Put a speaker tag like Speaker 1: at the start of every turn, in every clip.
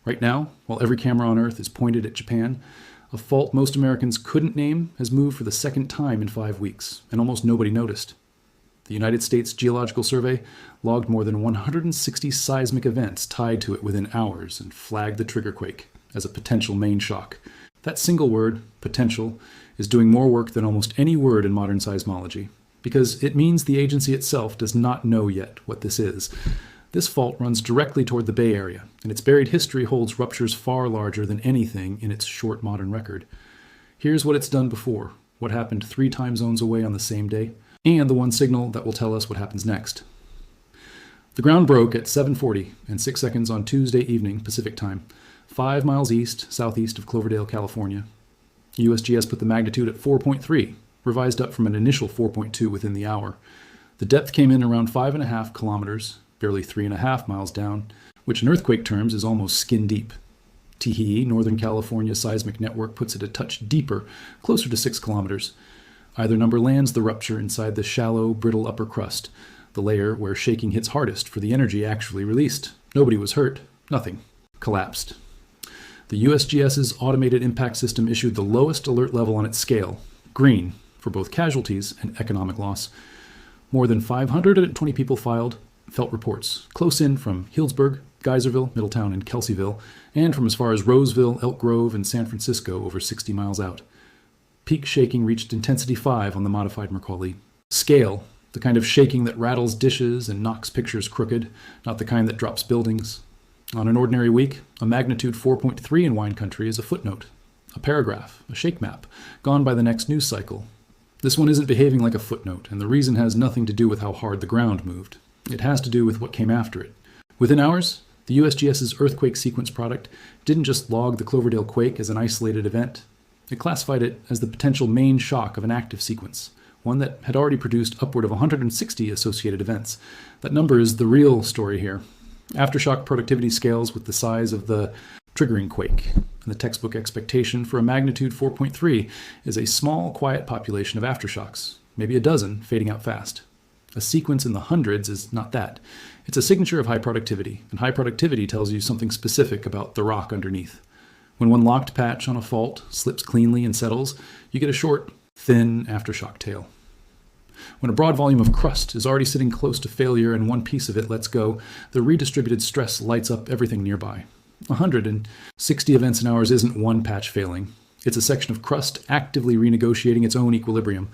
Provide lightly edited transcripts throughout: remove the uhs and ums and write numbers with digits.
Speaker 1: Right now, while every camera on Earth is pointed at Japan, a fault most Americans couldn't name has moved for the second time in 5 weeks, and almost nobody noticed. The United States Geological Survey logged more than 160 seismic events tied to it within hours and flagged the trigger quake as a potential main shock. That single word, potential, is doing more work than almost any word in modern seismology, because it means the agency itself does not know yet what this is. This fault runs directly toward the Bay Area, and its buried history holds ruptures far larger than anything in its short modern record. Here's what it's done before, what happened 3 time zones away on the same day, and the one signal that will tell us what happens next. The ground broke at 7:40 and 6 seconds on Tuesday evening Pacific time, 5 miles southeast of Cloverdale, California. USGS put the magnitude at 4.3, revised up from an initial 4.2 within the hour. The depth came in around 5.5 kilometers, barely 3.5 miles down, which in earthquake terms is almost skin deep. THE, Northern California Seismic Network, puts it a touch deeper, closer to 6 kilometers. Either number lands the rupture inside the shallow, brittle upper crust, the layer where shaking hits hardest for the energy actually released. Nobody was hurt. Nothing. Collapsed. The USGS's automated impact system issued the lowest alert level on its scale, green, for both casualties and economic loss. More than 520 people felt reports, close in from Healdsburg, Geyserville, Middletown, and Kelseyville, and from as far as Roseville, Elk Grove, and San Francisco over 60 miles out. Peak shaking reached intensity 5 on the modified Mercalli. Scale, the kind of shaking that rattles dishes and knocks pictures crooked, not the kind that drops buildings. On an ordinary week, a magnitude 4.3 in wine country is a footnote, a paragraph, a shake map, gone by the next news cycle. This one isn't behaving like a footnote, and the reason has nothing to do with how hard the ground moved. It has to do with what came after it. Within hours, the USGS's earthquake sequence product didn't just log the Cloverdale quake as an isolated event. It classified it as the potential main shock of an active sequence, one that had already produced upward of 160 associated events. That number is the real story here. Aftershock productivity scales with the size of the triggering quake, and the textbook expectation for a magnitude 4.3 is a small, quiet population of aftershocks, maybe a dozen, fading out fast. A sequence in the hundreds is not that. It's a signature of high productivity, and high productivity tells you something specific about the rock underneath. When one locked patch on a fault slips cleanly and settles, you get a short, thin aftershock tail. When a broad volume of crust is already sitting close to failure and one piece of it lets go, the redistributed stress lights up everything nearby. 160 events in hours isn't one patch failing. It's a section of crust actively renegotiating its own equilibrium.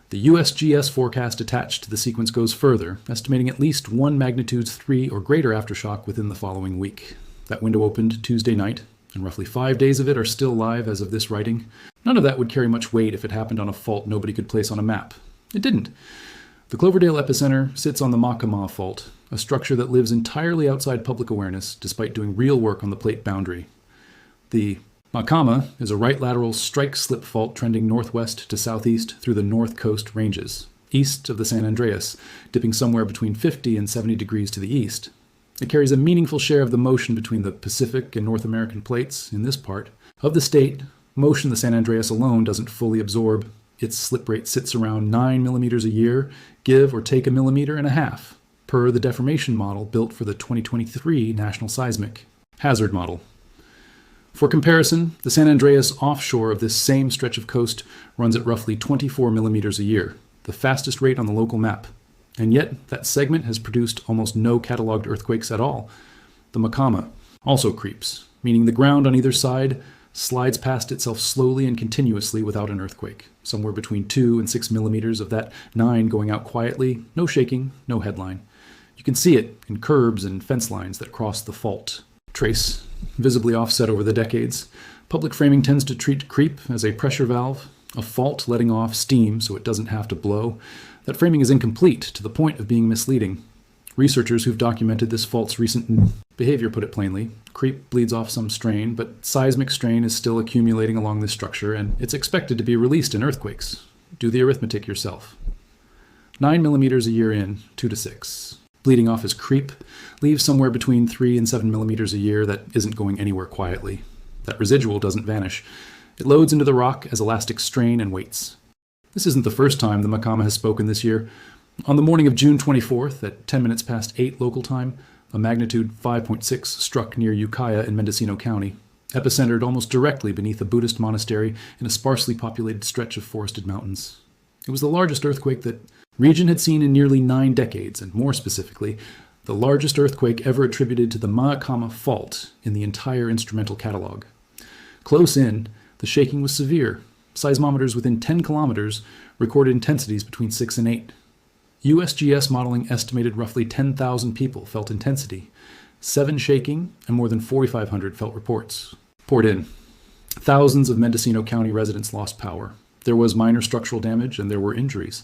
Speaker 1: The USGS forecast attached to the sequence goes further, estimating at least 1 magnitude 3 or greater aftershock within the following week. That window opened Tuesday night, and roughly 5 days of it are still live as of this writing. None of that would carry much weight if it happened on a fault nobody could place on a map. It didn't. The Cloverdale epicenter sits on the Makama fault, a structure that lives entirely outside public awareness despite doing real work on the plate boundary. The Makama is a right lateral strike-slip fault trending northwest to southeast through the North Coast Ranges, east of the San Andreas, dipping somewhere between 50 and 70 degrees to the east. It carries a meaningful share of the motion between the Pacific and North American plates in this part. Of the state, motion the San Andreas alone doesn't fully absorb. Its slip rate sits around 9 millimeters a year, give or take 1.5 millimeters, per the deformation model built for the 2023 National Seismic Hazard Model. For comparison, the San Andreas offshore of this same stretch of coast runs at roughly 24 millimeters a year, the fastest rate on the local map. And yet, that segment has produced almost no cataloged earthquakes at all. The Makama also creeps, meaning the ground on either side slides past itself slowly and continuously without an earthquake, somewhere between 2 and 6 millimeters of that 9 going out quietly, no shaking, no headline. You can see it in curbs and fence lines that cross the fault trace, visibly offset over the decades. Public framing tends to treat creep as a pressure valve, a fault letting off steam so it doesn't have to blow. That framing is incomplete to the point of being misleading. Researchers who've documented this fault's recent behavior put it plainly. Creep bleeds off some strain, but seismic strain is still accumulating along this structure, and it's expected to be released in earthquakes. Do the arithmetic yourself. 9 millimeters a year in, 2 to 6. Bleeding off as creep leaves somewhere between 3 and 7 millimeters a year that isn't going anywhere quietly. That residual doesn't vanish. It loads into the rock as elastic strain and waits. This isn't the first time the Makama has spoken this year. On the morning of June 24th, at 10 minutes past 8 local time, A magnitude 5.6 struck near Ukiah in Mendocino County, epicentered almost directly beneath a Buddhist monastery in a sparsely populated stretch of forested mountains. It was the largest earthquake that region had seen in nearly 9 decades, and more specifically, the largest earthquake ever attributed to the Makama fault in the entire instrumental catalog. Close in, the shaking was severe. Seismometers within 10 kilometers recorded intensities between 6 and 8. USGS modeling estimated roughly 10,000 people felt intensity, 7 shaking, and more than 4,500 felt reports. Poured in. Thousands of Mendocino County residents lost power. There was minor structural damage, and there were injuries.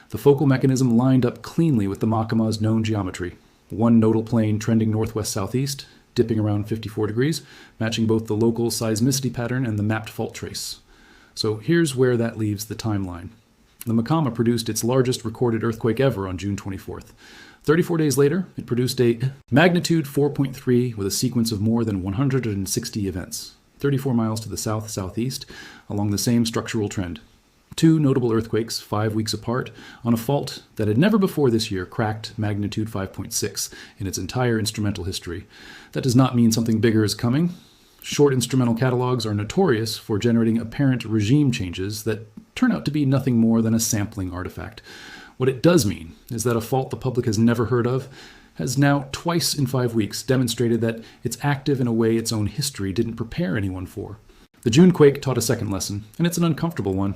Speaker 1: The focal mechanism lined up cleanly with the Makama's known geometry. One nodal plane trending northwest-southeast, dipping around 54 degrees, matching both the local seismicity pattern and the mapped fault trace. So here's where that leaves the timeline. The Makama produced its largest recorded earthquake ever on June 24th. 34 days later, it produced a magnitude 4.3 with a sequence of more than 160 events, 34 miles to the south-southeast, along the same structural trend. 2 notable earthquakes, 5 weeks apart, on a fault that had never before this year cracked magnitude 5.6 in its entire instrumental history. That does not mean something bigger is coming. Short instrumental catalogs are notorious for generating apparent regime changes that turn out to be nothing more than a sampling artifact. What it does mean is that a fault the public has never heard of has now twice in 5 weeks demonstrated that it's active in a way its own history didn't prepare anyone for. The June quake taught a second lesson, and it's an uncomfortable one.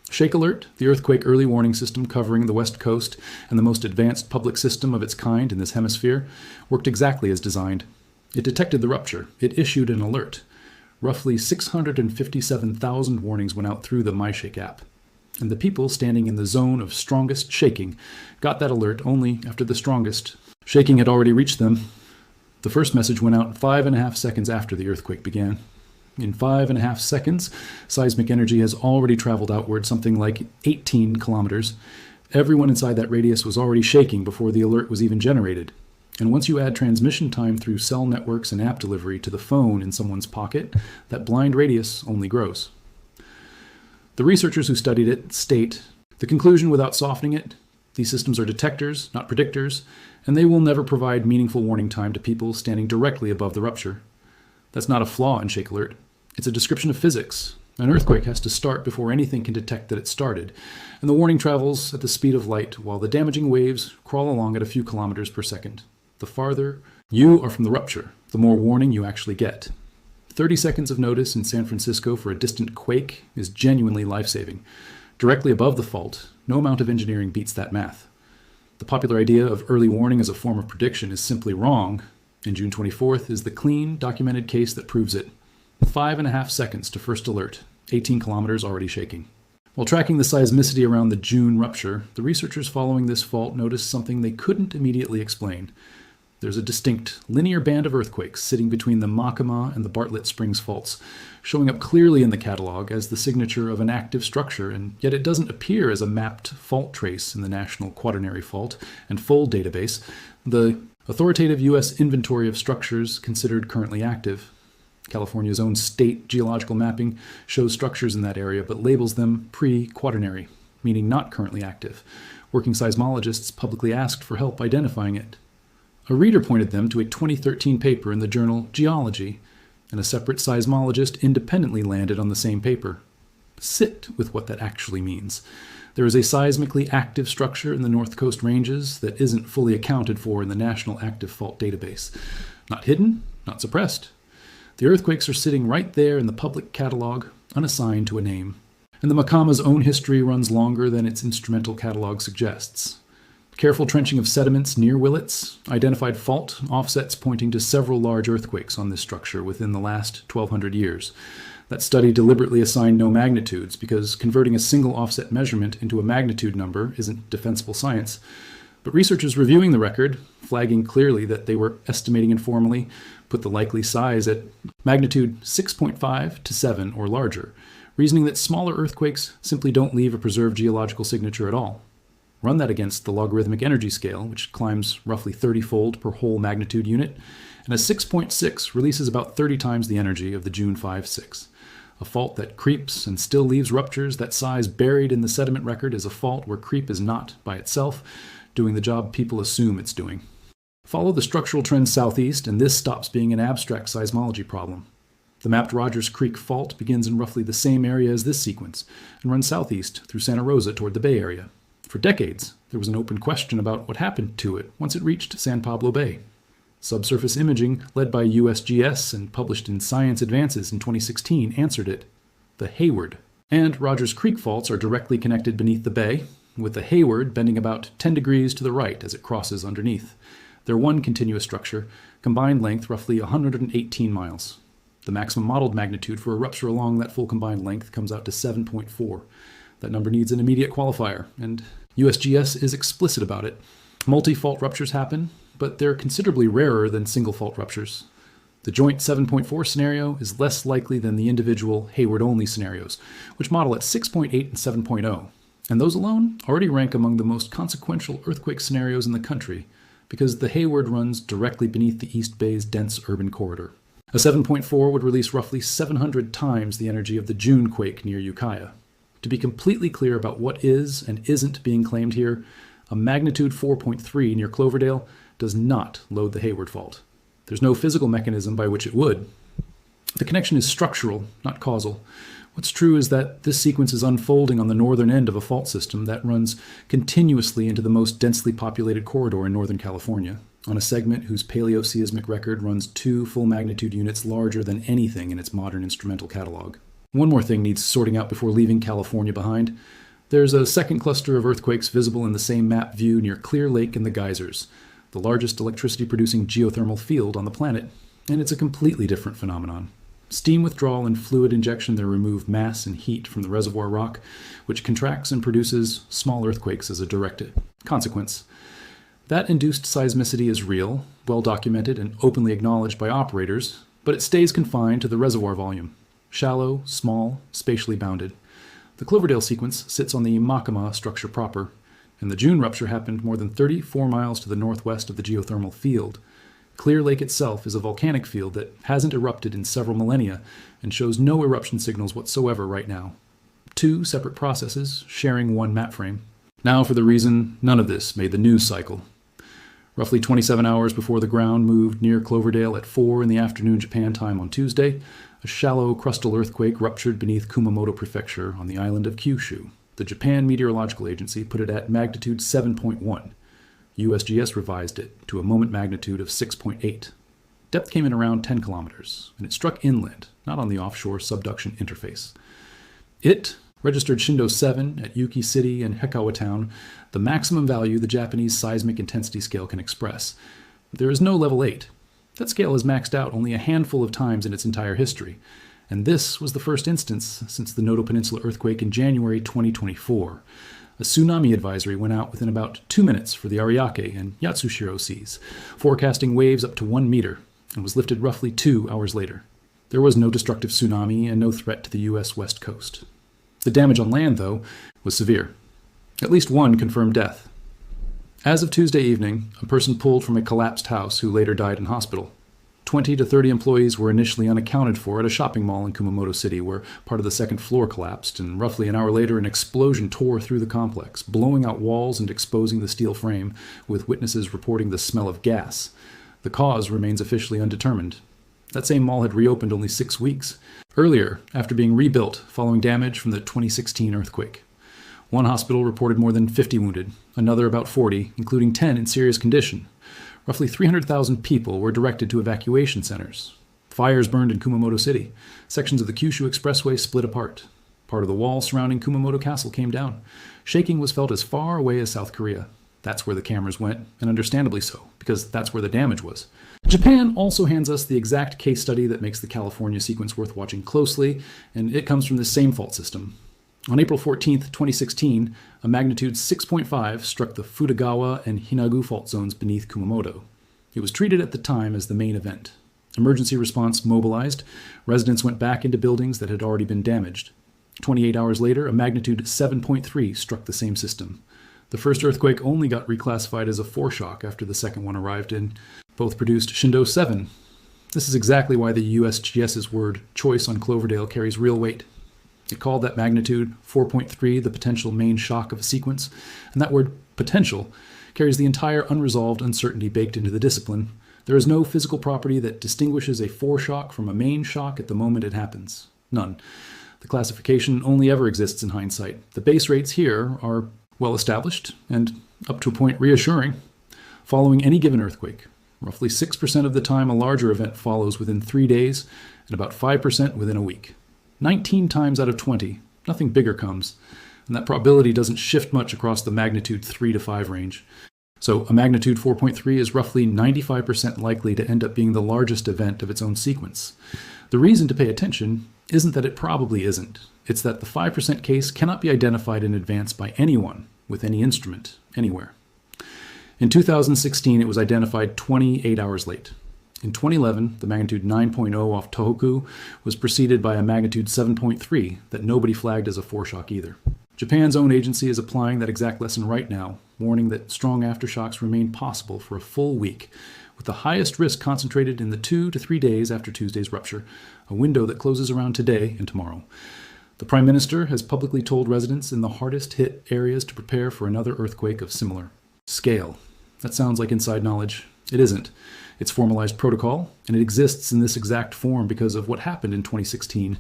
Speaker 1: Shake Alert, the earthquake early warning system covering the West Coast and the most advanced public system of its kind in this hemisphere, worked exactly as designed. It detected the rupture. It issued an alert. Roughly 657,000 warnings went out through the MyShake app. And the people standing in the zone of strongest shaking got that alert only after the strongest shaking had already reached them. The first message went out 5.5 seconds after the earthquake began. In 5.5 seconds, seismic energy has already traveled outward something like 18 kilometers. Everyone inside that radius was already shaking before the alert was even generated. And once you add transmission time through cell networks and app delivery to the phone in someone's pocket, that blind radius only grows. The researchers who studied it state the conclusion without softening it: these systems are detectors, not predictors, and they will never provide meaningful warning time to people standing directly above the rupture. That's not a flaw in Shake Alert. It's a description of physics. An earthquake has to start before anything can detect that it started, and the warning travels at the speed of light while the damaging waves crawl along at a few kilometers per second. The farther you are from the rupture, the more warning you actually get. 30 seconds of notice in San Francisco for a distant quake is genuinely life-saving. Directly above the fault, no amount of engineering beats that math. The popular idea of early warning as a form of prediction is simply wrong, and June 24th is the clean, documented case that proves it. 5.5 seconds to first alert, 18 kilometers already shaking. While tracking the seismicity around the June rupture, the researchers following this fault noticed something they couldn't immediately explain. There's a distinct linear band of earthquakes sitting between the Makama and the Bartlett Springs faults, showing up clearly in the catalog as the signature of an active structure, and yet it doesn't appear as a mapped fault trace in the National Quaternary Fault and Fold database, the authoritative U.S. inventory of structures considered currently active. California's own state geological mapping shows structures in that area but labels them pre-quaternary, meaning not currently active. Working seismologists publicly asked for help identifying it. A reader pointed them to a 2013 paper in the journal Geology, and a separate seismologist independently landed on the same paper. Sit with what that actually means. There is a seismically active structure in the North Coast Ranges that isn't fully accounted for in the National Active Fault Database. Not hidden, not suppressed. The earthquakes are sitting right there in the public catalog, unassigned to a name. And the Makama's own history runs longer than its instrumental catalog suggests. Careful trenching of sediments near Willits identified fault offsets pointing to several large earthquakes on this structure within the last 1,200 years. That study deliberately assigned no magnitudes because converting a single offset measurement into a magnitude number isn't defensible science. But researchers reviewing the record, flagging clearly that they were estimating informally, put the likely size at magnitude 6.5 to 7 or larger, reasoning that smaller earthquakes simply don't leave a preserved geological signature at all. Run that against the logarithmic energy scale, which climbs roughly 30-fold per whole magnitude unit, and a 6.6 releases about 30 times the energy of the June 5.6. A fault that creeps and still leaves ruptures that size buried in the sediment record is a fault where creep is not, by itself, doing the job people assume it's doing. Follow the structural trend southeast, and this stops being an abstract seismology problem. The mapped Rogers Creek Fault begins in roughly the same area as this sequence and runs southeast through Santa Rosa toward the Bay Area. For decades, there was an open question about what happened to it once it reached San Pablo Bay. Subsurface imaging, led by USGS and published in Science Advances in 2016, answered it: the Hayward. And Rogers Creek faults are directly connected beneath the bay, with the Hayward bending about 10 degrees to the right as it crosses underneath. They're one continuous structure, combined length roughly 118 miles. The maximum modeled magnitude for a rupture along that full combined length comes out to 7.4. That number needs an immediate qualifier, and USGS is explicit about it. Multi-fault ruptures happen, but they're considerably rarer than single-fault ruptures. The joint 7.4 scenario is less likely than the individual Hayward-only scenarios, which model at 6.8 and 7.0. And those alone already rank among the most consequential earthquake scenarios in the country, because the Hayward runs directly beneath the East Bay's dense urban corridor. A 7.4 would release roughly 700 times the energy of the June quake near Ukiah. To be completely clear about what is and isn't being claimed here, a magnitude 4.3 near Cloverdale does not load the Hayward fault. There's no physical mechanism by which it would. The connection is structural, not causal. What's true is that this sequence is unfolding on the northern end of a fault system that runs continuously into the most densely populated corridor in Northern California, on a segment whose paleoseismic record runs 2 full magnitude units larger than anything in its modern instrumental catalog. One more thing needs sorting out before leaving California behind. There's a second cluster of earthquakes visible in the same map view near Clear Lake and the Geysers, the largest electricity-producing geothermal field on the planet, and it's a completely different phenomenon. Steam withdrawal and fluid injection there remove mass and heat from the reservoir rock, which contracts and produces small earthquakes as a direct consequence. That induced seismicity is real, well documented, and openly acknowledged by operators, but it stays confined to the reservoir volume. Shallow, small, spatially bounded. The Cloverdale sequence sits on the Makama structure proper, and the June rupture happened more than 34 miles to the northwest of the geothermal field. Clear Lake itself is a volcanic field that hasn't erupted in several millennia and shows no eruption signals whatsoever right now. 2 separate processes sharing one map frame. Now for the reason none of this made the news cycle. Roughly 27 hours before the ground moved near Cloverdale at 4 in the afternoon Japan time on Tuesday, a shallow crustal earthquake ruptured beneath Kumamoto Prefecture on the island of Kyushu. The Japan Meteorological Agency put it at magnitude 7.1. USGS revised it to a moment magnitude of 6.8. Depth came in around 10 kilometers, and it struck inland, not on the offshore subduction interface. It registered Shindo 7 at Yuki City and Hekawa Town, the maximum value the Japanese seismic intensity scale can express. There is no level 8. That scale has maxed out only a handful of times in its entire history, and this was the first instance since the Noto Peninsula earthquake in January 2024. A tsunami advisory went out within about 2 minutes for the Ariake and Yatsushiro seas, forecasting waves up to 1 meter, and was lifted roughly 2 hours later. There was no destructive tsunami and no threat to the U.S. West Coast. The damage on land, though, was severe. At least 1 confirmed death. As of Tuesday evening, a person pulled from a collapsed house who later died in hospital. 20 to 30 employees were initially unaccounted for at a shopping mall in Kumamoto City, where part of the second floor collapsed, and roughly an hour later an explosion tore through the complex, blowing out walls and exposing the steel frame, with witnesses reporting the smell of gas. The cause remains officially undetermined. That same mall had reopened only 6 weeks earlier, after being rebuilt following damage from the 2016 earthquake. One hospital reported more than 50 wounded, another about 40, including 10 in serious condition. Roughly 300,000 people were directed to evacuation centers. Fires burned in Kumamoto City. Sections of the Kyushu Expressway split apart. Part of the wall surrounding Kumamoto Castle came down. Shaking was felt as far away as South Korea. That's where the cameras went, and understandably so, because that's where the damage was. Japan also hands us the exact case study that makes the California sequence worth watching closely, and it comes from the same fault system. On April 14, 2016, a magnitude 6.5 struck the Futagawa and Hinagu fault zones beneath Kumamoto. It was treated at the time as the main event. Emergency response mobilized. Residents went back into buildings that had already been damaged. 28 hours later, a magnitude 7.3 struck the same system. The first earthquake only got reclassified as a foreshock after the second one arrived in. Both produced Shindo 7. This is exactly why the USGS's word choice on Cloverdale carries real weight. It called that magnitude 4.3 the potential main shock of a sequence, and that word potential carries the entire unresolved uncertainty baked into the discipline. There is no physical property that distinguishes a foreshock from a main shock at the moment it happens. None. The classification only ever exists in hindsight. The base rates here are well established and, up to a point, reassuring. Following any given earthquake, roughly 6% of the time a larger event follows within 3 days and about 5% within a week. 19 times out of 20, nothing bigger comes, and that probability doesn't shift much across the magnitude 3 to 5 range. So a magnitude 4.3 is roughly 95% likely to end up being the largest event of its own sequence. The reason to pay attention isn't that it probably isn't. It's that the 5% case cannot be identified in advance by anyone with any instrument, anywhere. In 2016, it was identified 28 hours late. In 2011, the magnitude 9.0 off Tohoku was preceded by a magnitude 7.3 that nobody flagged as a foreshock either. Japan's own agency is applying that exact lesson right now, warning that strong aftershocks remain possible for a full week, with the highest risk concentrated in the 2 to 3 days after Tuesday's rupture, a window that closes around today and tomorrow. The Prime Minister has publicly told residents in the hardest hit areas to prepare for another earthquake of similar scale. That sounds like inside knowledge. It isn't. It's formalized protocol, and it exists in this exact form because of what happened in 2016.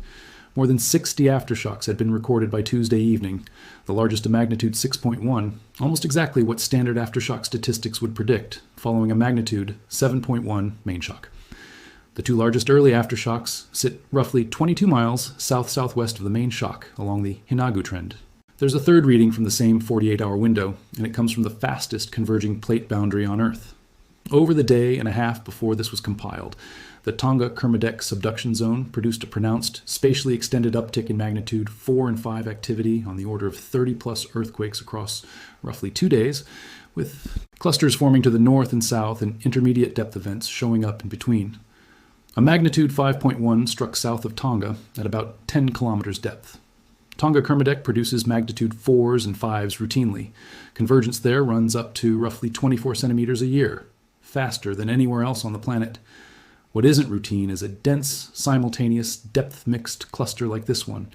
Speaker 1: More than 60 aftershocks had been recorded by Tuesday evening, the largest a magnitude 6.1, almost exactly what standard aftershock statistics would predict, following a magnitude 7.1 main shock. The two largest early aftershocks sit roughly 22 miles south-southwest of the main shock along the Hinagu trend. There's a third reading from the same 48-hour window, and it comes from the fastest converging plate boundary on Earth. Over the day and a half before this was compiled, the Tonga-Kermadec subduction zone produced a pronounced, spatially extended uptick in magnitude 4 and 5 activity on the order of 30-plus earthquakes across roughly 2 days, with clusters forming to the north and south and intermediate depth events showing up in between. A magnitude 5.1 struck south of Tonga at about 10 kilometers depth. Tonga-Kermadec produces magnitude 4s and 5s routinely. Convergence there runs up to roughly 24 centimeters a year, faster than anywhere else on the planet. What isn't routine is a dense, simultaneous, depth-mixed cluster like this one,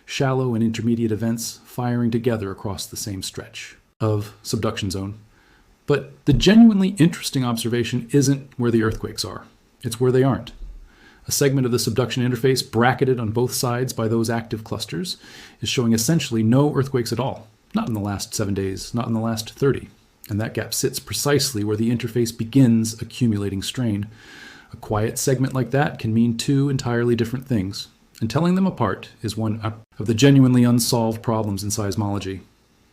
Speaker 1: shallow and intermediate events firing together across the same stretch of subduction zone. But the genuinely interesting observation isn't where the earthquakes are. It's where they aren't. A segment of the subduction interface bracketed on both sides by those active clusters is showing essentially no earthquakes at all. Not in the last 7 days, not in the last 30. And that gap sits precisely where the interface begins accumulating strain. A quiet segment like that can mean two entirely different things, and telling them apart is one of the genuinely unsolved problems in seismology.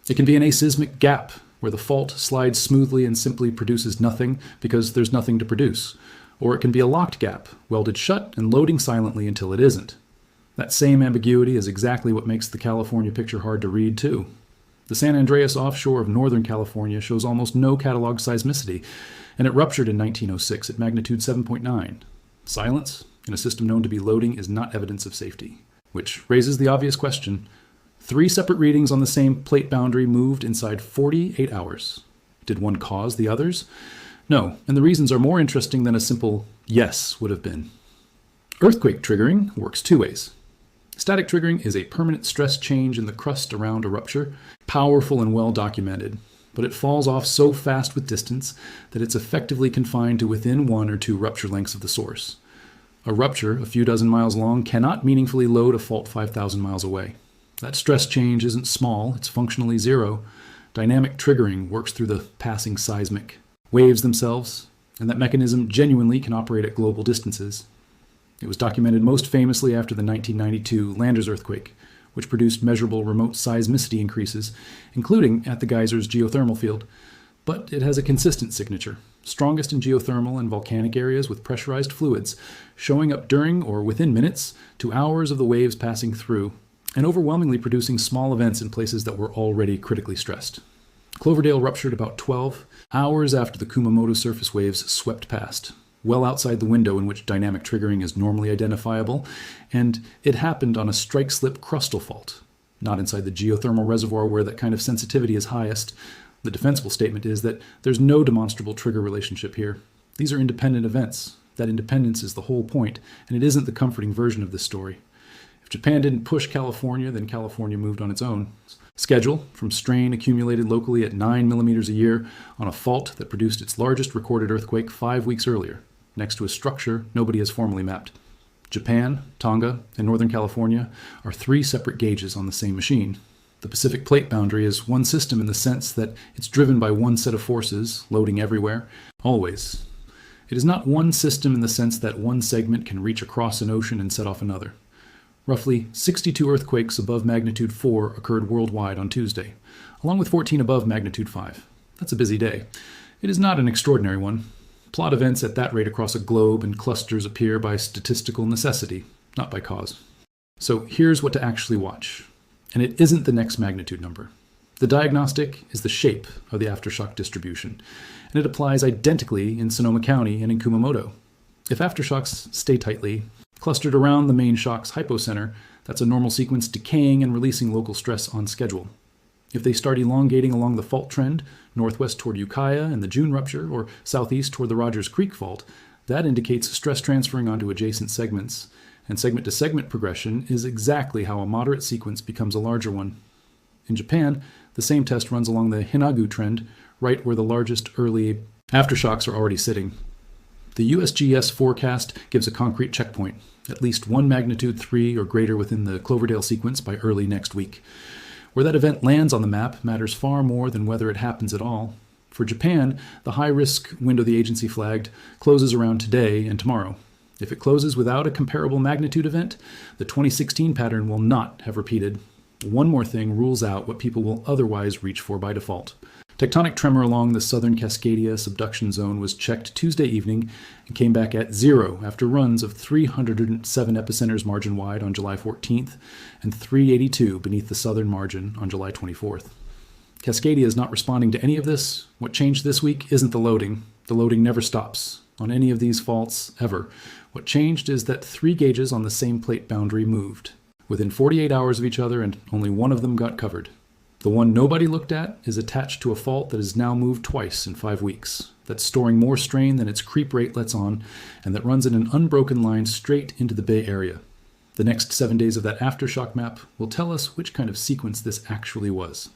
Speaker 1: It can be an aseismic gap, where the fault slides smoothly and simply produces nothing because there's nothing to produce. Or it can be a locked gap, welded shut and loading silently until it isn't. That same ambiguity is exactly what makes the California picture hard to read, too. The San Andreas offshore of Northern California shows almost no cataloged seismicity, and it ruptured in 1906 at magnitude 7.9. Silence in a system known to be loading is not evidence of safety, which raises the obvious question. 3 separate readings on the same plate boundary moved inside 48 hours. Did one cause the others? No, and the reasons are more interesting than a simple yes would have been. Earthquake triggering works 2 ways. Static triggering is a permanent stress change in the crust around a rupture, powerful and well documented, but it falls off so fast with distance that it's effectively confined to within 1 or 2 rupture lengths of the source. A rupture a few dozen miles long cannot meaningfully load a fault 5,000 miles away. That stress change isn't small, it's functionally zero. Dynamic triggering works through the passing seismic waves themselves, and that mechanism genuinely can operate at global distances. It was documented most famously after the 1992 Landers earthquake, which produced measurable remote seismicity increases, including at the geyser's geothermal field. But it has a consistent signature, strongest in geothermal and volcanic areas with pressurized fluids, showing up during or within minutes to hours of the waves passing through, and overwhelmingly producing small events in places that were already critically stressed. Cloverdale ruptured about 12 hours after the Kumamoto surface waves swept past, well outside the window in which dynamic triggering is normally identifiable, and it happened on a strike-slip crustal fault, not inside the geothermal reservoir where that kind of sensitivity is highest. The defensible statement is that there's no demonstrable trigger relationship here. These are independent events. That independence is the whole point, and it isn't the comforting version of this story. If If Japan didn't push California, then California moved on its own. Schedule from strain accumulated locally at 9 millimeters a year on a fault that produced its largest recorded earthquake 5 weeks earlier, next to a structure nobody has formally mapped. Japan, Tonga, and Northern California are 3 separate gauges on the same machine. The Pacific Plate boundary is one system in the sense that it's driven by one set of forces, loading everywhere, always. It is not one system in the sense that one segment can reach across an ocean and set off another. Roughly 62 earthquakes above magnitude 4 occurred worldwide on Tuesday, along with 14 above magnitude 5. That's a busy day. It is not an extraordinary one. Plot events at that rate across a globe and clusters appear by statistical necessity, not by cause. So here's what to actually watch. And it isn't the next magnitude number. The diagnostic is the shape of the aftershock distribution, and it applies identically in Sonoma County and in Kumamoto. If aftershocks stay tightly clustered around the main shock's hypocenter, that's a normal sequence decaying and releasing local stress on schedule. If they start elongating along the fault trend, northwest toward Ukiah and the June rupture, or southeast toward the Rogers Creek fault, that indicates stress transferring onto adjacent segments, and segment-to-segment progression is exactly how a moderate sequence becomes a larger one. In Japan, the same test runs along the Hinagu trend, right where the largest early aftershocks are already sitting. The USGS forecast gives a concrete checkpoint, at least 1 magnitude 3 or greater within the Cloverdale sequence by early next week. Where that event lands on the map matters far more than whether it happens at all. For Japan, the high-risk window the agency flagged closes around today and tomorrow. If it closes without a comparable magnitude event, the 2016 pattern will not have repeated. One more thing rules out what people will otherwise reach for by default. Tectonic tremor along the southern Cascadia subduction zone was checked Tuesday evening and came back at 0 after runs of 307 epicenters margin wide on July 14th and 382 beneath the southern margin on July 24th. Cascadia is not responding to any of this. What changed this week isn't the loading. The loading never stops on any of these faults ever. What changed is that 3 gauges on the same plate boundary moved within 48 hours of each other, and only one of them got covered. The one nobody looked at is attached to a fault that has now moved twice in 5 weeks, that's storing more strain than its creep rate lets on, and that runs in an unbroken line straight into the Bay Area. The next 7 days of that aftershock map will tell us which kind of sequence this actually was.